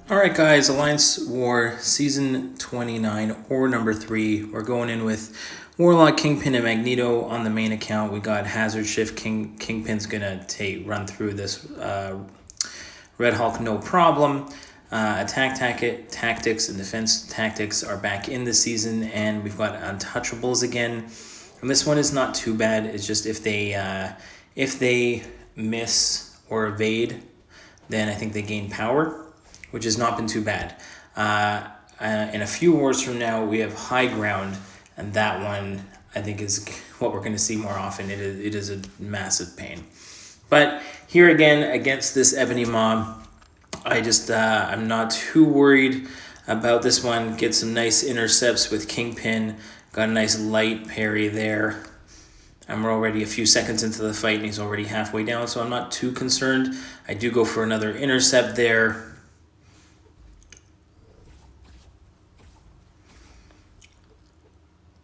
Alright guys, Alliance War Season 29 or number 3. We're going in with Warlock, Kingpin, and Magneto on the main account. We got Hazard Shift. Kingpin's gonna run through this Red Hulk no problem. Tactics and defense tactics are back in the season, and we've got Untouchables again. And this one is not too bad. It's just if they miss or evade, then I think they gain power, which has not been too bad. In a few wars from now, we have Highground, and that one I think is what we're going to see more often. It is a massive pain. But here again, against this Ebony Mob, I'm not too worried about this one. Get some nice intercepts with Kingpin. Got a nice light parry there. And we're already a few seconds into the fight, and he's already halfway down, so I'm not too concerned. I do go for another intercept there.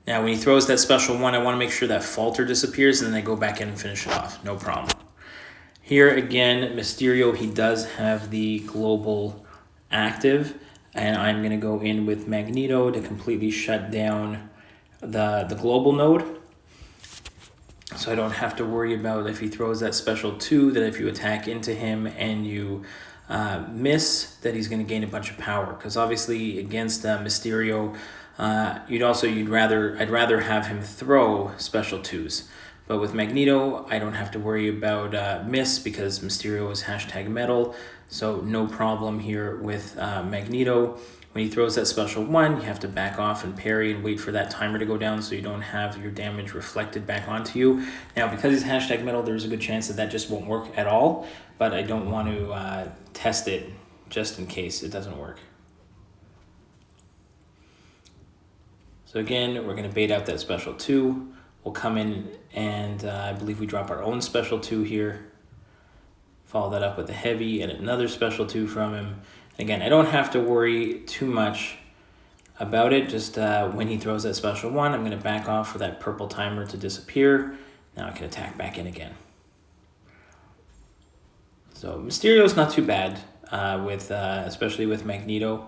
Now, when he throws that special one, I want to make sure that falter disappears, and then I go back in and finish it off. No problem. Here again, Mysterio, he does have the global active, and I'm going to go in with Magneto to completely shut down the global node. So I don't have to worry about if he throws that special 2, that if you attack into him and you miss, that he's going to gain a bunch of power. Because obviously against Mysterio, I'd rather have him throw special 2s. But with Magneto, I don't have to worry about miss because Mysterio is #metal. So no problem here with Magneto. When he throws that special 1, you have to back off and parry and wait for that timer to go down so you don't have your damage reflected back onto you. Now, because he's #metal, there's a good chance that just won't work at all, but I don't want to test it just in case it doesn't work. So again, we're going to bait out that special 2. We'll come in and I believe we drop our own special 2 here. Follow that up with a heavy and another special 2 from him. Again, I don't have to worry too much about it. Just when he throws that special 1, I'm going to back off for that purple timer to disappear. Now I can attack back in again. So Mysterio's not too bad, especially with Magneto.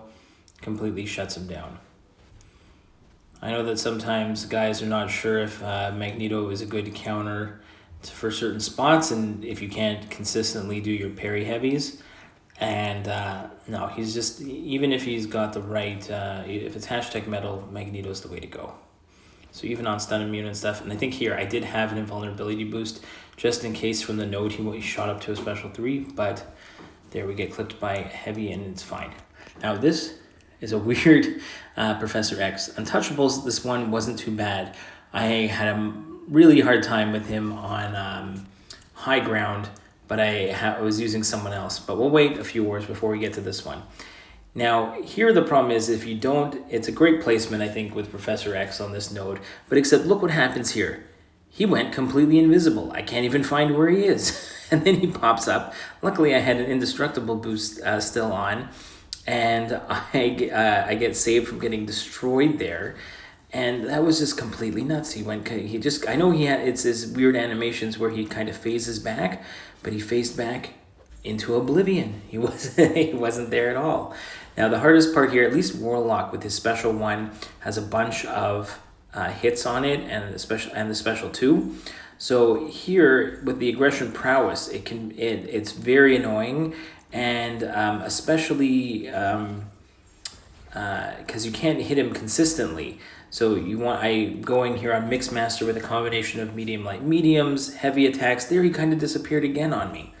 Completely shuts him down. I know that sometimes guys are not sure if Magneto is a good counter for certain spots, and if you can't consistently do your parry heavies. And no, he's just, even if he's got the right, if it's #metal, Magneto's the way to go. So even on stun immune and stuff, and I think here I did have an invulnerability boost just in case from the node he shot up to a special 3, but there we get clipped by heavy and it's fine. Now this is a weird Professor X. Untouchables, this one wasn't too bad. I had a really hard time with him on Highground, but I was using someone else. But we'll wait a few wars before we get to this one. Now, here the problem is if you don't, it's a great placement, I think, with Professor X on this node, but except look what happens here. He went completely invisible. I can't even find where he is. And then he pops up. Luckily, I had an indestructible boost still on, and I get saved from getting destroyed there. And that was just completely nuts. I know it's his weird animations where he kind of phases back, but he phased back into oblivion. He wasn't there at all. Now the hardest part here, at least Warlock with his special 1 has a bunch of hits on it, and the special 2. So here with the aggression prowess, it's very annoying, and especially because you can't hit him consistently. So I going here on Mixmaster with a combination of medium light mediums, heavy attacks. There he kind of disappeared again on me.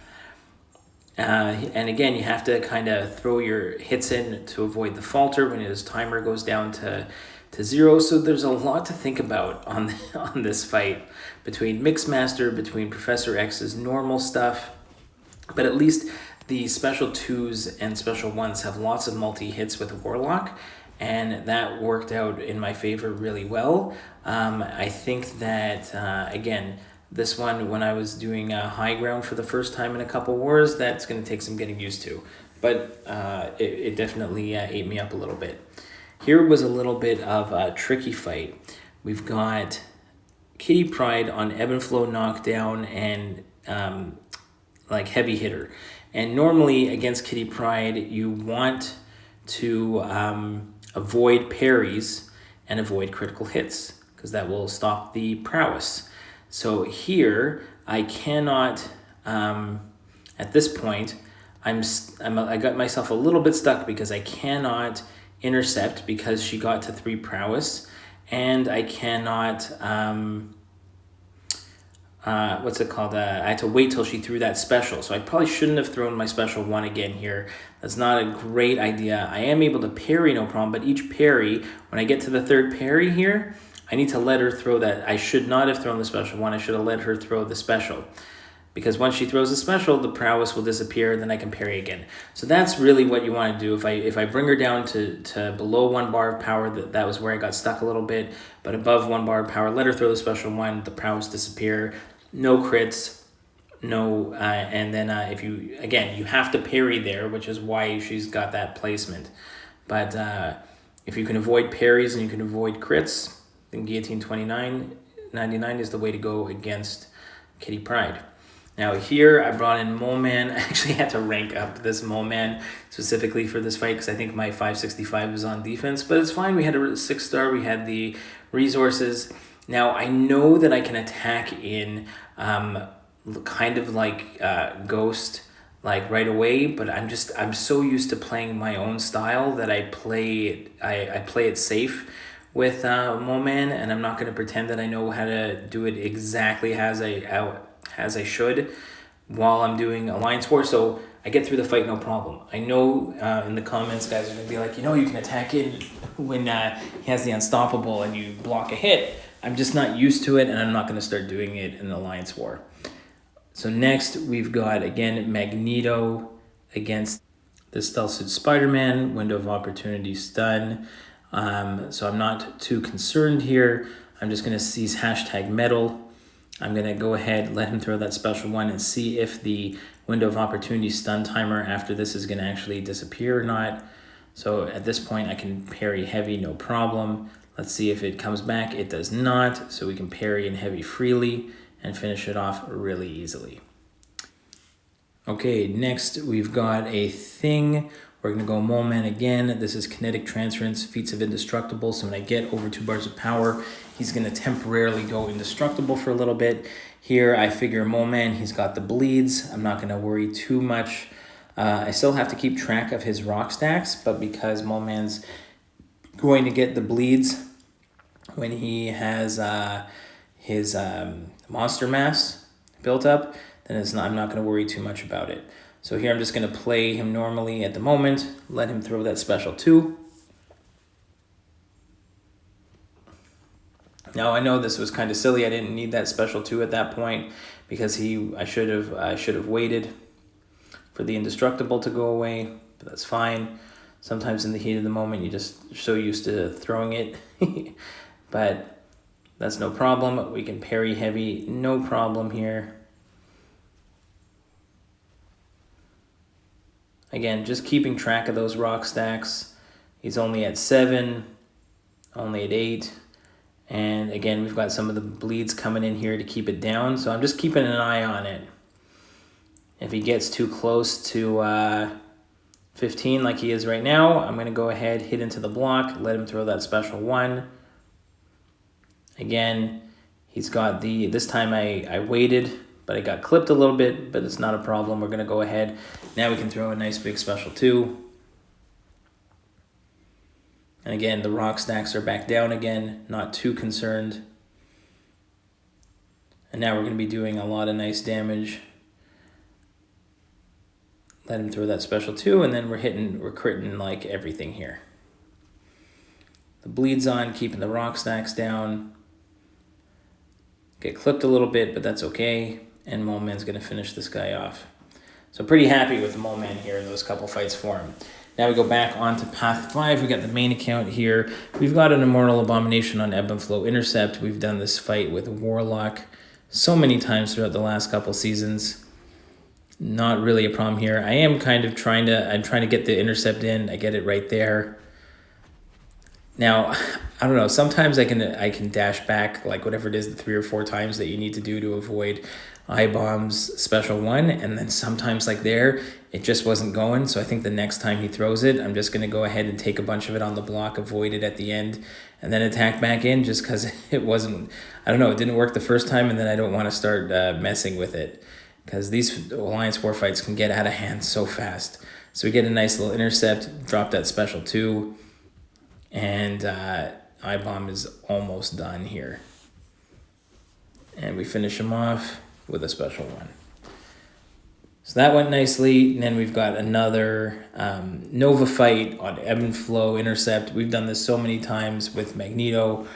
And again, you have to kind of throw your hits in to avoid the falter when his timer goes down to 0. So there's a lot to think about on this fight between Mixmaster, between Professor X's normal stuff, but at least the special 2s and special 1s have lots of multi-hits with Warlock, and that worked out in my favor really well. I think that, again, this one, when I was doing Highground for the first time in a couple wars, that's going to take some getting used to. But it definitely ate me up a little bit. Here was a little bit of a tricky fight. We've got Kitty Pryde on Ebb and Flow knockdown and heavy hitter. And normally against Kitty Pryde, you want to avoid parries and avoid critical hits, because that will stop the prowess. So here, I cannot, at this point, I got myself a little bit stuck because I cannot intercept because she got to 3 prowess, and I cannot, what's it called? I had to wait till she threw that special. So I probably shouldn't have thrown my special 1 again here. That's not a great idea. I am able to parry, no problem, but each parry, when I get to the 3rd parry here, I need to let her throw that. I should not have thrown the special 1. I should have let her throw the special. Because once she throws the special, the prowess will disappear, and then I can parry again. So that's really what you want to do. If I bring her down to below 1 bar of power, that was where I got stuck a little bit. But above 1 bar of power, let her throw the special 1, the prowess disappear. No crits, no, and then if you, again, you have to parry there, which is why she's got that placement. But if you can avoid parries and you can avoid crits, then Guillotine 29.99 is the way to go against Kitty Pryde. Now here I brought in Mole Man. I actually had to rank up this Mole Man specifically for this fight because I think my 565 was on defense, but it's fine. We had a 6-star, we had the resources. Now I know that I can attack in kind of like Ghost, like right away, but I'm so used to playing my own style that I play it safe with Mole Man, and I'm not going to pretend that I know how to do it exactly as I should while I'm doing Alliance War. So I get through the fight no problem. I know in the comments guys are going to be like, you can attack in when he has the Unstoppable and you block a hit. I'm just not used to it, and I'm not going to start doing it in Alliance War. So next we've got, again, Magneto against the Stealth Suit Spider-Man, Window of Opportunity stun. So I'm not too concerned here. I'm just going to seize #metal. I'm going to go ahead, let him throw that special 1 and see if the Window of Opportunity stun timer after this is going to actually disappear or not. So at this point I can parry heavy, no problem. Let's see if it comes back. It does not, so we can parry in heavy freely and finish it off really easily. Okay, next we've got a thing. We're going to go Mole Man again. This is Kinetic Transference, Feats of Indestructible. So when I get over 2 bars of power, he's going to temporarily go indestructible for a little bit. Here I figure Mole Man, he's got the bleeds. I'm not going to worry too much. I still have to keep track of his rock stacks, but because Mole Man's going to get the bleeds when he has his monster mass built up, then I'm not going to worry too much about it. So here I'm just going to play him normally at the moment, let him throw that special 2. Now I know this was kind of silly. I didn't need that special 2 at that point because I should have waited for the indestructible to go away, but that's fine. Sometimes in the heat of the moment, you're just so used to throwing it. But that's no problem. We can parry heavy, no problem here. Again, just keeping track of those rock stacks. He's only at 7, only at 8. And again, we've got some of the bleeds coming in here to keep it down. So I'm just keeping an eye on it. If he gets too close to 15 like he is right now, I'm going to go ahead, hit into the block, let him throw that special 1. Again, he's got this time I waited, but I got clipped a little bit, but it's not a problem. We're going to go ahead. Now we can throw a nice big special 2. And again, the rock stacks are back down again, not too concerned. And now we're going to be doing a lot of nice damage. Let him throw that special 2, and then we're critting like everything here. The bleed's on, keeping the rock stacks down. Get clipped a little bit, but that's okay. And Mole Man's going to finish this guy off. So pretty happy with the Mole Man here in those couple fights for him. Now we go back onto Path 5. We got the main account here. We've got an Immortal Abomination on Ebb and Flow Intercept. We've done this fight with Warlock so many times throughout the last couple seasons. Not really a problem here. I am kind of trying to get the intercept in. I get it right there. Now, I don't know. Sometimes I can dash back like whatever it is, the 3 or 4 times that you need to do to avoid eye bombs special one, and then sometimes like there it just wasn't going. So I think the next time he throws it, I'm just gonna go ahead and take a bunch of it on the block, avoid it at the end, and then attack back in just because it wasn't. I don't know. It didn't work the first time, and then I don't want to start messing with it because these Alliance war fights can get out of hand so fast. So we get a nice little intercept, drop that special 2. And I-Bomb is almost done here. And we finish him off with a special 1. So that went nicely. And then we've got another Nova fight on Ebb and Flow intercept. We've done this so many times with Magneto.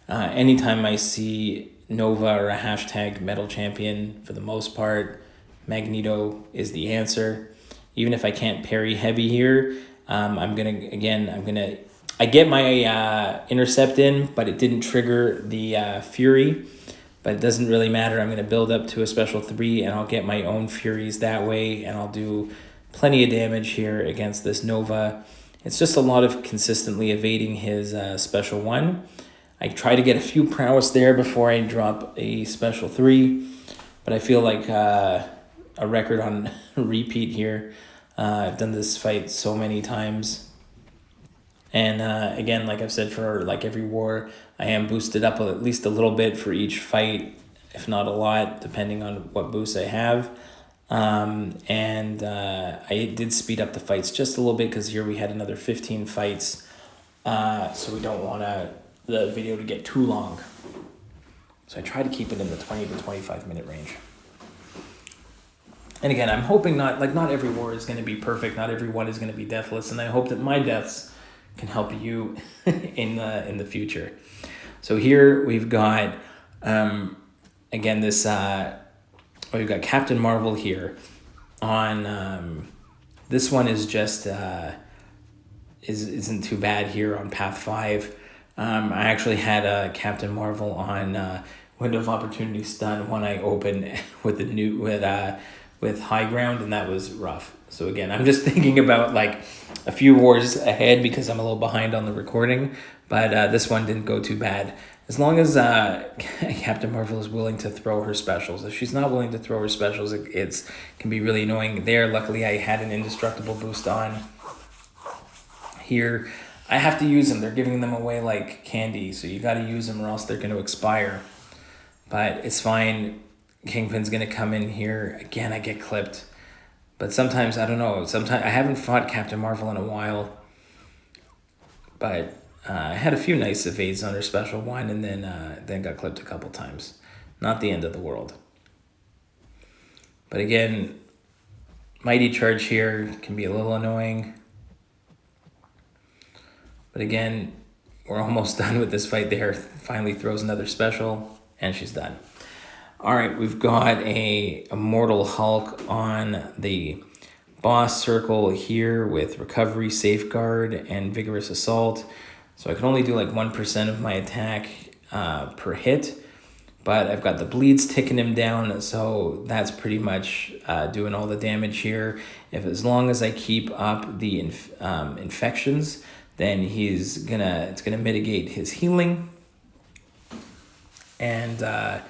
Anytime I see Nova or a hashtag metal champion, for the most part, Magneto is the answer. Even if I can't parry heavy here, I get my intercept in, but it didn't trigger the Fury. But it doesn't really matter. I'm going to build up to a special 3, and I'll get my own Furies that way, and I'll do plenty of damage here against this Nova. It's just a lot of consistently evading his special 1. I try to get a few prowess there before I drop a special 3, but I feel like a record on repeat here. I've done this fight so many times. And again, like I've said, for like every war, I am boosted up at least a little bit for each fight, if not a lot, depending on what boosts I have. I did speed up the fights just a little bit because here we had another 15 fights. So we don't want the video to get too long. So I try to keep it in the 20 to 25 minute range. And again, I'm hoping not every war is going to be perfect. Not every one is going to be deathless. And I hope that my deaths can help you in the future. So here we've got again this we've got Captain Marvel here on this one is just isn't too bad here on path 5. I actually had a Captain Marvel on Window of Opportunity stun when I opened with with Highground, and that was rough. So again, I'm just thinking about like a few wars ahead because I'm a little behind on the recording, but this one didn't go too bad. As long as Captain Marvel is willing to throw her specials. If she's not willing to throw her specials, it can be really annoying there. Luckily, I had an indestructible boost on. Here, I have to use them. They're giving them away like candy, so you got to use them or else they're going to expire. But it's fine. Kingpin's going to come in here. Again, I get clipped. But sometimes, I don't know, sometimes I haven't fought Captain Marvel in a while. But I had a few nice evades on her special 1 and then got clipped a couple times. Not the end of the world. But again, Mighty Charge here can be a little annoying. But again, we're almost done with this fight there. Finally throws another special, and she's done. All right, we've got a Immortal Hulk on the boss circle here with Recovery, Safeguard, and Vigorous Assault. So I can only do like 1% of my attack per hit, but I've got the bleeds ticking him down, so that's pretty much doing all the damage here. As long as I keep up the infections, then it's gonna mitigate his healing. And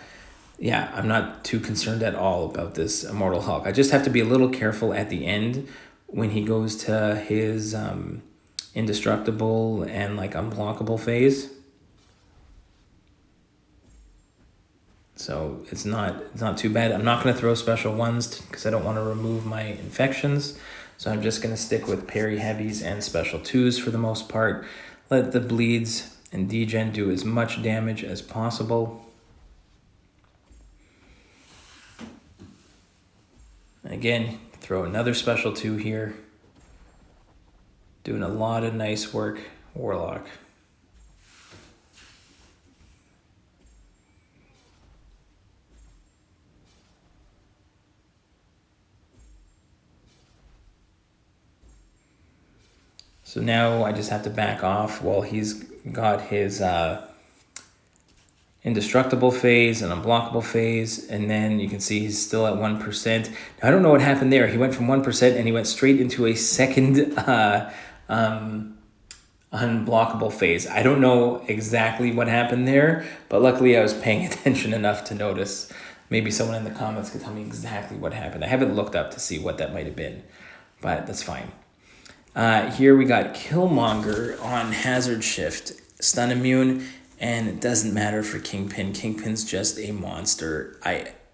yeah, I'm not too concerned at all about this Immortal Hulk. I just have to be a little careful at the end when he goes to his indestructible and like unblockable phase. So it's not too bad. I'm not going to throw special 1s because I don't want to remove my infections. So I'm just going to stick with parry heavies and special 2s for the most part. Let the bleeds and degen do as much damage as possible. Again, throw another special 2 here. Doing a lot of nice work, Warlock. So now I just have to back off while he's got his indestructible phase and unblockable phase, and then you can see he's still at 1%. Now, I don't know what happened there. He went from 1% and he went straight into a second unblockable phase. I don't know exactly what happened there, but luckily I was paying attention enough to notice. Maybe someone in the comments could tell me exactly what happened. I haven't looked up to see what that might have been, but that's fine. Here we got Killmonger on hazard shift, stun immune, and it doesn't matter for Kingpin. Kingpin's just a monster.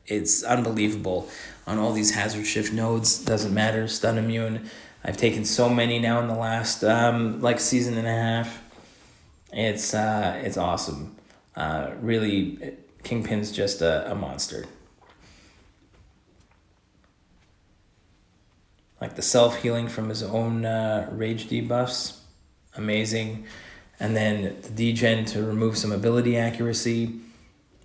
It's unbelievable on all these hazard shift nodes. Doesn't matter, stun immune. I've taken so many now in the last season and a half. It's awesome. Really, Kingpin's just a monster. Like the self-healing from his own rage debuffs, amazing. And then the degen to remove some ability accuracy,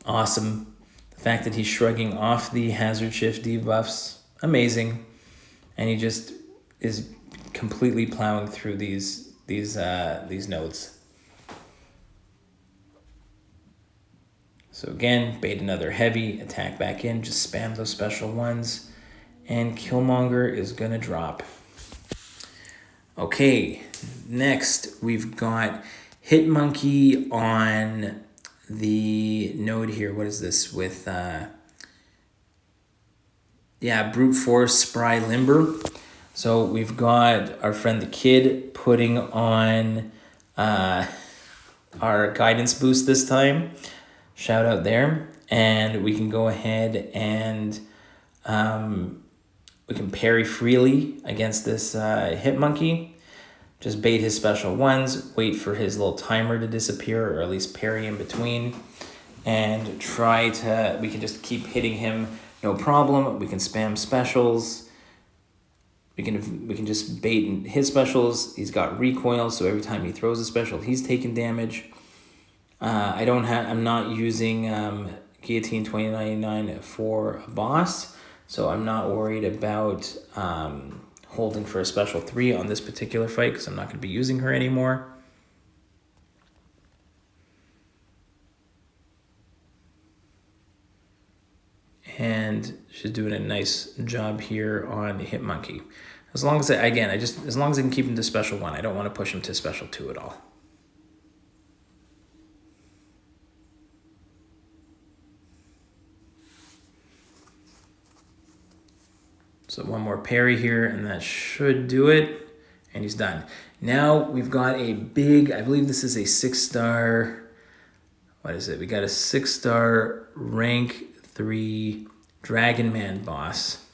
awesome. The fact that he's shrugging off the hazard shift debuffs, amazing. And he just is completely plowing through these nodes. So again, bait another heavy, attack back in, just spam those special ones, and Killmonger is gonna drop. Okay, next we've got HitMonkey on the node here. What is this with brute force, spry, limber. So we've got our friend the Kid putting on our guidance boost this time. Shout out there. And we can go ahead and we can parry freely against this HitMonkey. Just bait his special ones, wait for his little timer to disappear, or at least parry in between, and we can just keep hitting him, no problem. We can spam specials. We can just bait his specials. He's got recoil, so every time he throws a special, he's taking damage. I'm not using Guillotine 2099 for a boss, so I'm not worried about holding for a special 3 on this particular fight, because I'm not going to be using her anymore. And she's doing a nice job here on HitMonkey. As long as I can keep him to special 1. I don't want to push him to special 2 at all. So one more parry here, and that should do it. And he's done. Now we've got a big, I believe this is a 6-star, what is it? We got a 6-star rank 3 Dragon Man boss.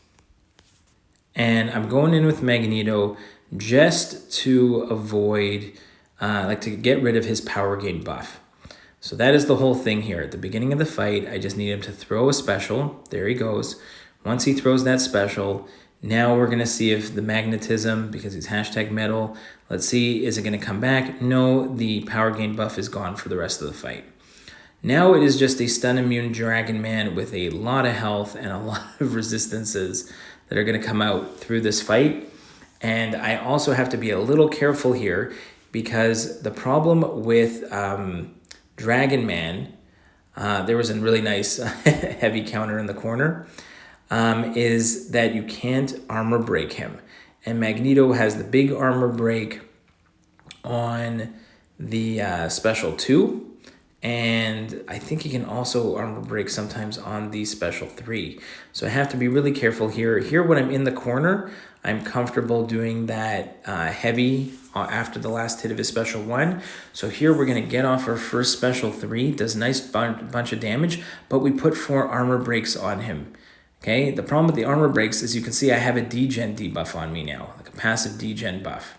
And I'm going in with Magneto just to avoid, to get rid of his power gain buff. So that is the whole thing here. At the beginning of the fight, I just need him to throw a special. There he goes. Once he throws that special, now we're going to see if the magnetism, because he's #metal, let's see, is it going to come back? No, the power gain buff is gone for the rest of the fight. Now it is just a stun immune Dragon Man with a lot of health and a lot of resistances that are going to come out through this fight. And I also have to be a little careful here, because the problem with Dragon Man, there was a really nice heavy counter in the corner, is that you can't armor break him. And Magneto has the big armor break on the special 2. And I think he can also armor break sometimes on the special 3. So I have to be really careful here. Here, when I'm in the corner, I'm comfortable doing that heavy after the last hit of his special 1. So here we're going to get off our first special 3. Does a nice bunch of damage, but we put 4 armor breaks on him. Okay, the problem with the armor breaks is you can see I have a degen debuff on me now, like a passive degen buff.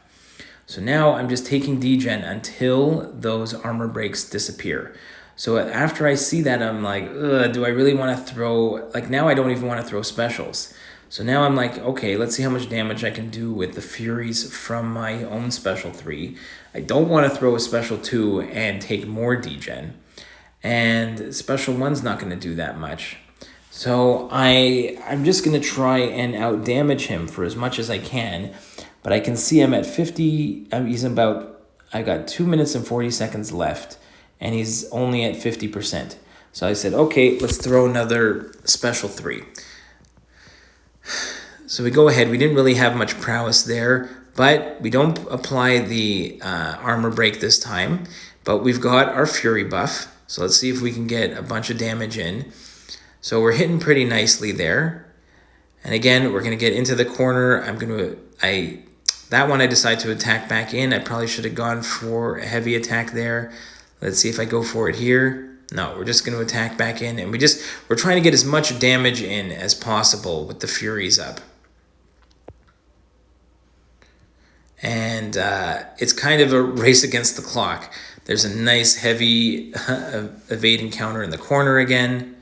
So now I'm just taking degen until those armor breaks disappear. So after I see that, I'm like, do I really want to throw, now I don't even want to throw specials. So now I'm like, okay, let's see how much damage I can do with the Furies from my own special 3. I don't want to throw a special 2 and take more degen. And special 1's not going to do that much. So I'm just going to try and out-damage him for as much as I can. But I can see I'm at 50, I got 2 minutes and 40 seconds left. And he's only at 50%. So I said, okay, let's throw another special 3. So we go ahead. We didn't really have much prowess there. but we don't apply the armor break this time. But we've got our Fury buff. So let's see if we can get a bunch of damage in. So we're hitting pretty nicely there. And again, we're going to get into the corner. That one I decided to attack back in. I probably should have gone for a heavy attack there. Let's see if I go for it here. No, we're just going to attack back in. And we're trying to get as much damage in as possible with the Furies up. And it's kind of a race against the clock. There's a nice heavy evade encounter in the corner again.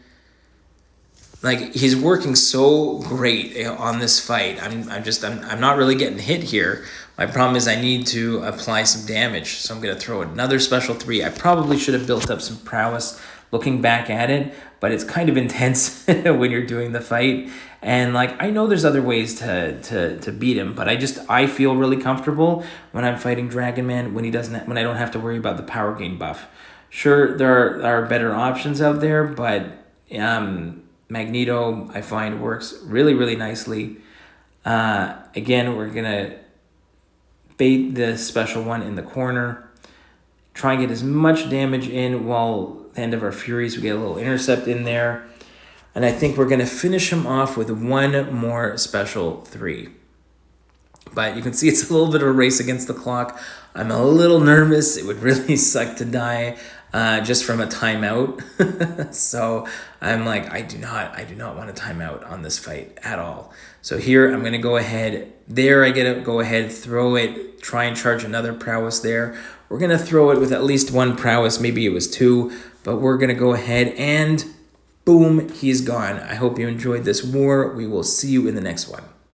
Like, he's working so great on this fight. I'm not really getting hit here. My problem is I need to apply some damage. So I'm going to throw another special 3. I probably should have built up some prowess looking back at it, but it's kind of intense when you're doing the fight. And like, I know there's other ways to beat him, but I feel really comfortable when I'm fighting Dragon Man when I don't have to worry about the power gain buff. Sure, there are better options out there, but Magneto, I find, works really, really nicely. Again, we're going to bait the special one in the corner. Try and get as much damage in while at the end of our Furies, we get a little intercept in there. And I think we're going to finish him off with one more special 3. But you can see it's a little bit of a race against the clock. I'm a little nervous. It would really suck to die just from a timeout. So I'm like, I do not want a timeout on this fight at all. So here I'm going to go ahead. There I get to go ahead, throw it, try and charge another prowess there. We're going to throw it with at least 1 prowess. Maybe it was 2. But we're going to go ahead and boom, he's gone. I hope you enjoyed this war. We will see you in the next one.